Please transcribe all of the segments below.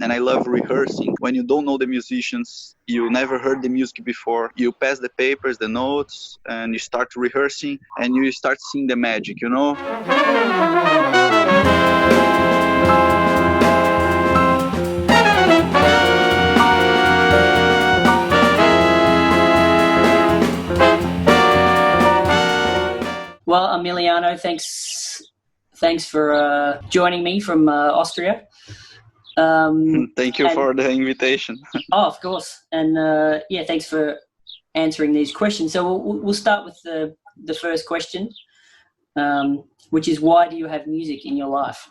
and I love rehearsing. When you don't know the musicians, you never heard the music before, you pass the papers, the notes, and you start rehearsing, and you start seeing the magic, you know? Well, Emiliano, thanks for joining me from Austria. Thank you for the invitation. Oh, of course. And yeah, thanks for answering these questions. So we'll start with the first question, which is, why do you have music in your life?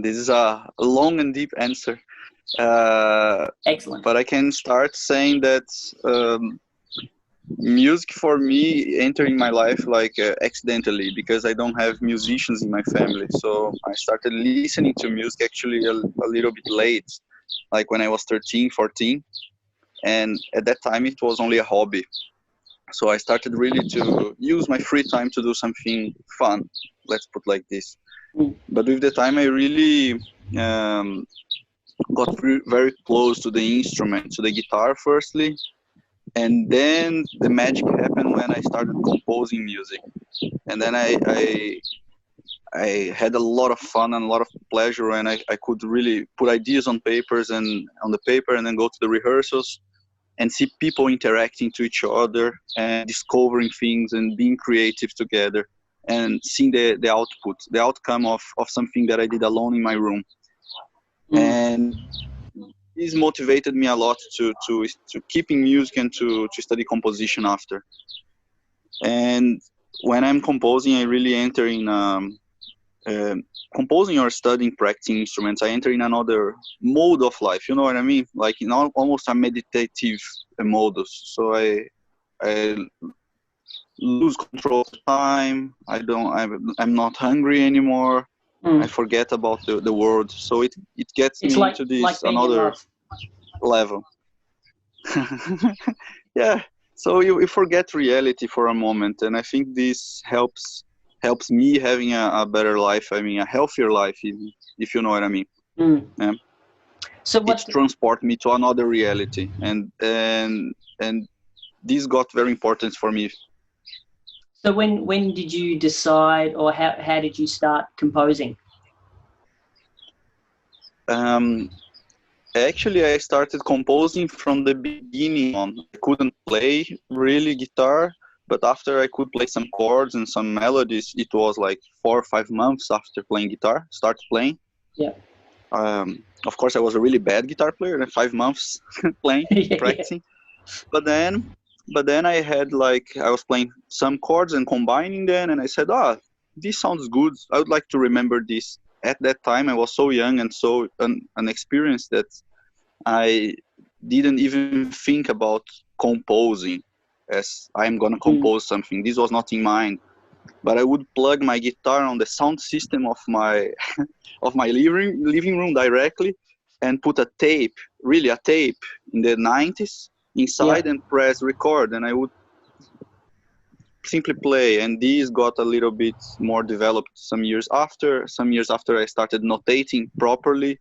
This is a long and deep answer. Excellent. But I can start saying that music for me entering my life like accidentally, because I don't have musicians in my family. So I started listening to music actually a little bit late, like when I was 13, 14. And at that time it was only a hobby. So I started really to use my free time to do something fun, let's put like this. But with the time I really got very close to the instrument, to the guitar firstly. And then the magic happened when I started composing music. And then I had a lot of fun and a lot of pleasure when I could really put ideas on papers and on the paper, and then go to the rehearsals and see people interacting to each other and discovering things and being creative together and seeing the output, the outcome of something that I did alone in my room. And this motivated me a lot to keeping music and to study composition after. And when I'm composing, I really enter in composing or studying, practicing instruments. I enter in another mode of life. You know what I mean? Like in almost a meditative modus. So I lose control of time. I'm not hungry anymore. I forget about the world. So it gets me into this another level. Yeah. So you forget reality for a moment, and I think this helps me having a better life. I mean, a healthier life, if you know what I mean. Yeah. So it transports me to another reality, and this got very important for me. So when did you decide, or how did you start composing? Actually, I started composing from the beginning on. I couldn't play really guitar, but after I could play some chords and some melodies, it was like 4 or 5 months after playing guitar, started playing. Yeah. Of course, I was a really bad guitar player, and 5 months playing, practicing. But then I had I was playing some chords and combining them, and I said, this sounds good. I would like to remember this. At that time, I was so young and so unexperienced that I didn't even think about composing as I'm going to compose something. This was not in mind. But I would plug my guitar on the sound system of my living room directly and put a tape in the 90s inside and press record, and I would simply play. And this got a little bit more developed some years after I started notating properly.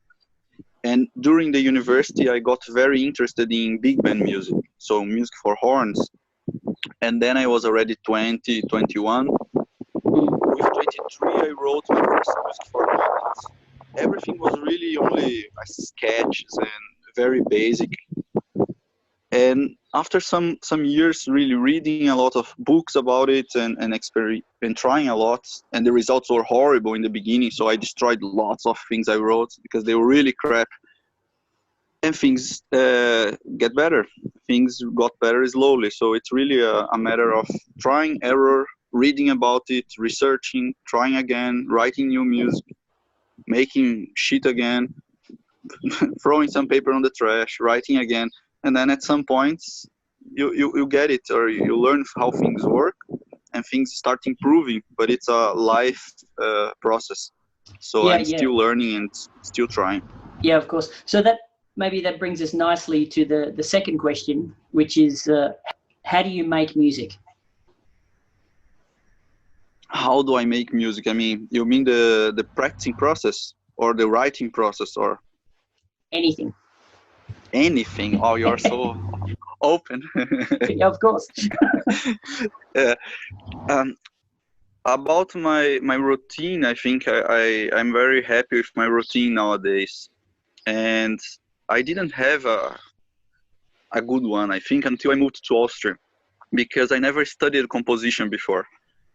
And during the university I got very interested in big band music, so music for horns. And then I was already 20, 21. With 23 I wrote my first music for violins. Everything was really only sketches and very basic. And after some years really reading a lot of books about it and trying a lot, and the results were horrible in the beginning, so I destroyed lots of things I wrote because they were really crap. And things get better. Things got better slowly. So it's really a matter of trying, error, reading about it, researching, trying again, writing new music, making shit again, throwing some paper on the trash, writing again. And then at some points you get it, or you learn how things work and things start improving, but it's a life process. So I'm still learning and still trying. Yeah, of course. So that brings us nicely to the second question, which is how do you make music? How do I make music? I mean, you mean the practicing process? or the writing process, or anything? Anything. Oh, you're so open. Yeah, of course. About my routine, I think I'm very happy with my routine nowadays, and I didn't have a good one, I think, until I moved to Austria, because I never studied composition before.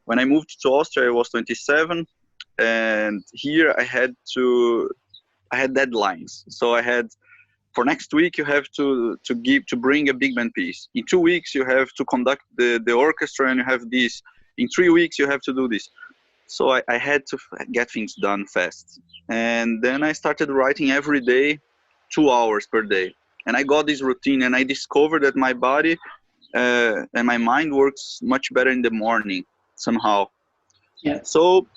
When I moved to Austria, I was 27, and here I had deadlines. So I had, for next week, you have to bring a big band piece. In 2 weeks, you have to conduct the orchestra, and you have this. In 3 weeks, you have to do this. So I had to get things done fast. And then I started writing every day, 2 hours per day. And I got this routine, and I discovered that my body and my mind works much better in the morning somehow. Yeah. So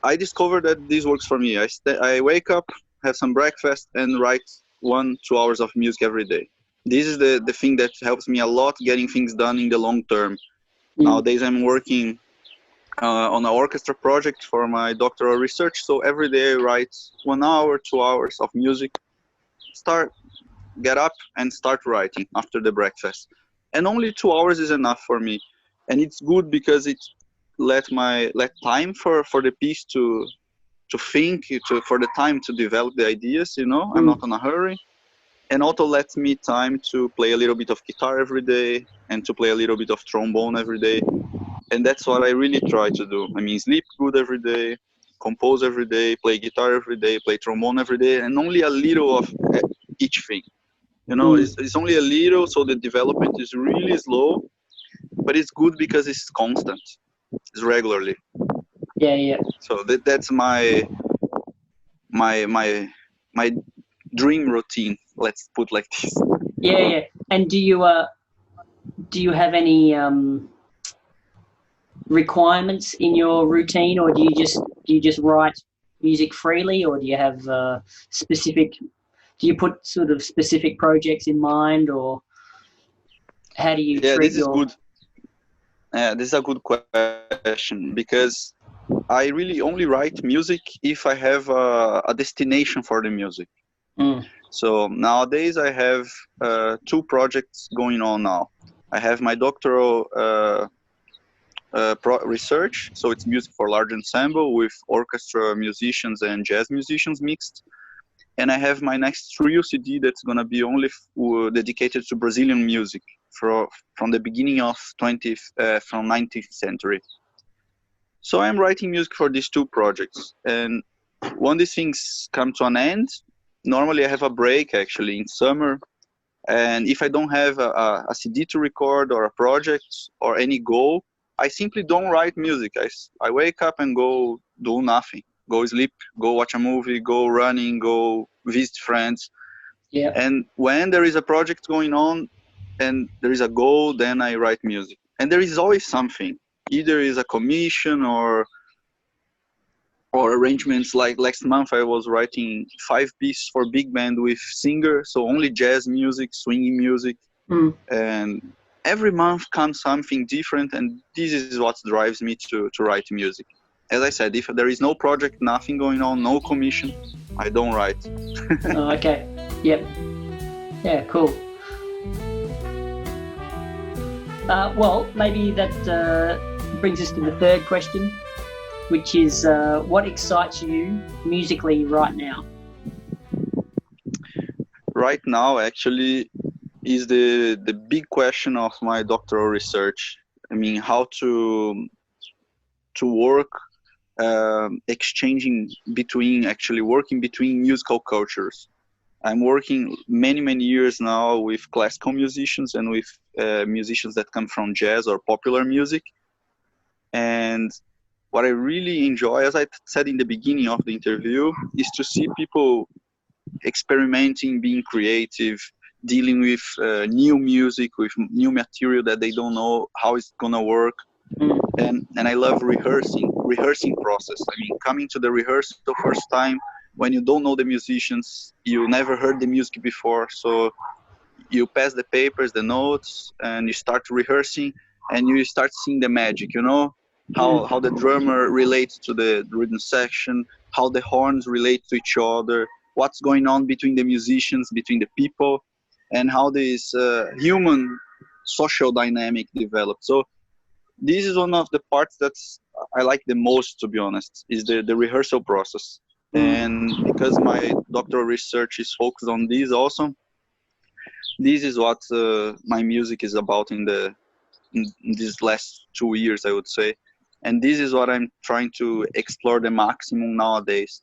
I discovered that this works for me. I wake up, have some breakfast, and write 1-2 hours of music every day. This is the thing that helps me a lot getting things done in the long term. Nowadays I'm working on an orchestra project for my doctoral research, so every day I write 1 hour, 2 hours of music, get up and start writing after the breakfast. And only 2 hours is enough for me. And it's good because it let time for the piece to think, for the time to develop the ideas, I'm not in a hurry. And also lets me time to play a little bit of guitar every day and to play a little bit of trombone every day. And that's what I really try to do. I mean, sleep good every day, compose every day, play guitar every day, play trombone every day, and only a little of each thing. It's only a little, so the development is really slow, but it's good because it's constant. It's regularly. Yeah. So that's my dream routine. Let's put like this. Yeah. And do you have any requirements in your routine, or do you just write music freely, or do you have do you put sort of specific projects in mind, or how do you treat your... Good. This is a good question, because I really only write music if I have a destination for the music. So nowadays I have 2 projects going on now. I have my doctoral research, so it's music for large ensemble with orchestra musicians and jazz musicians mixed. And I have my next trio CD that's going to be only dedicated to Brazilian music from the beginning of 19th century. So I'm writing music for these 2 projects. And when these things come to an end, normally I have a break actually in summer. And if I don't have a CD to record or a project or any goal, I simply don't write music. I wake up and go do nothing. Go sleep, go watch a movie, go running, go visit friends. Yeah. And when there is a project going on and there is a goal, then I write music. And there is always something. Either is a commission or arrangements. Like last month I was writing 5 pieces for big band with singer, so only jazz music, swinging music. And every month comes something different, and this is what drives me to write music. As I said, if there is no project, nothing going on, no commission, I don't write. Oh, okay. Yep. Yeah, cool. Well, maybe that brings us to the third question, which is what excites you musically right now? Right now, actually, is the big question of my doctoral research. I mean, how to work working between musical cultures. I'm working many years now with classical musicians and with musicians that come from jazz or popular music. And what I really enjoy, as I said in the beginning of the interview, is to see people experimenting, being creative, dealing with new music, with new material that they don't know how it's gonna work. And I love rehearsing process. I mean, coming to the rehearsal the first time when you don't know the musicians, you never heard the music before, so you pass the papers, the notes, and you start rehearsing, and you start seeing the magic, how the drummer relates to the rhythm section, how the horns relate to each other, what's going on between the musicians, between the people, and how this human social dynamic develops. So this is one of the parts that's I like the most, to be honest, is the rehearsal process. And because my doctoral research is focused on this also, this is what my music is about in these last 2 years, I would say. And this is what I'm trying to explore the maximum nowadays.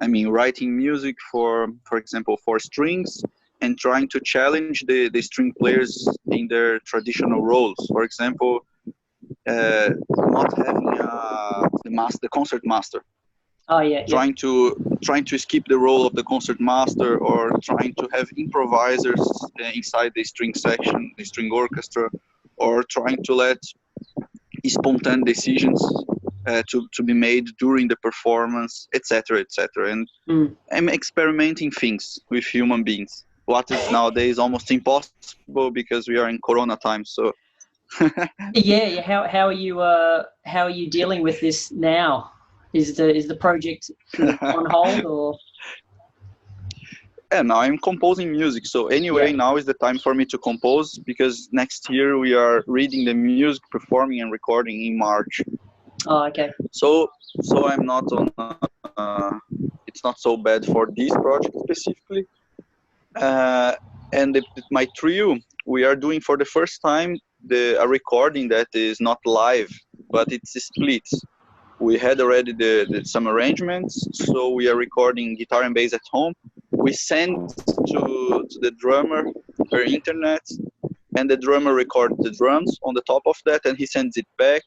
I mean, writing music for example, for strings, and trying to challenge the string players in their traditional roles. For example, not having the concert master. Oh yeah. Trying to skip the role of the concert master, or trying to have improvisers inside the string section, the string orchestra, or trying to let spontaneous decisions to be made during the performance, etc., etc. And I'm experimenting things with human beings. What is nowadays almost impossible because we are in Corona times. So yeah. How are you dealing with this now? Is the project sort of on hold, or? Yeah, now I'm composing music. So anyway, now is the time for me to compose, because next year we are reading the music, performing and recording in March. Oh, okay. So I'm not on. It's not so bad for this project specifically. And my trio, we are doing for the first time a recording that is not live, but it's split. We had already some arrangements, so we are recording guitar and bass at home. We send to the drummer per internet, and the drummer records the drums on the top of that, and he sends it back.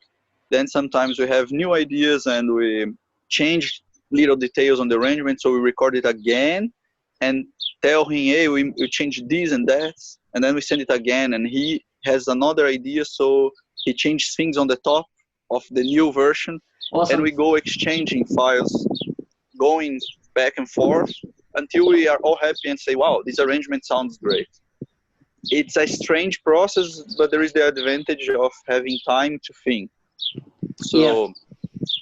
Then sometimes we have new ideas and we change little details on the arrangement, so we record it again and tell him, hey, we changed this and that, and then we send it again, and he has another idea, so he changes things on the top of the new version. Awesome. And we go exchanging files, going back and forth until we are all happy and say, wow, this arrangement sounds great. It's a strange process, but there is the advantage of having time to think. So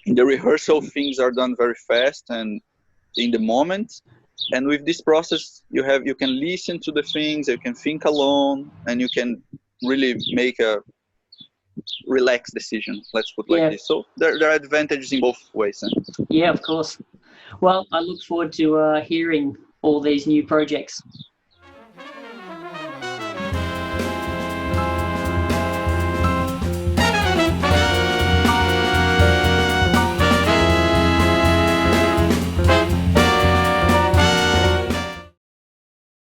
in the rehearsal, things are done very fast and in the moment. And with this process, you can listen to the things, you can think alone, and you can really make a relaxed decision, let's put like this. So there are advantages in both ways. Yeah, of course. Well, I look forward to hearing all these new projects.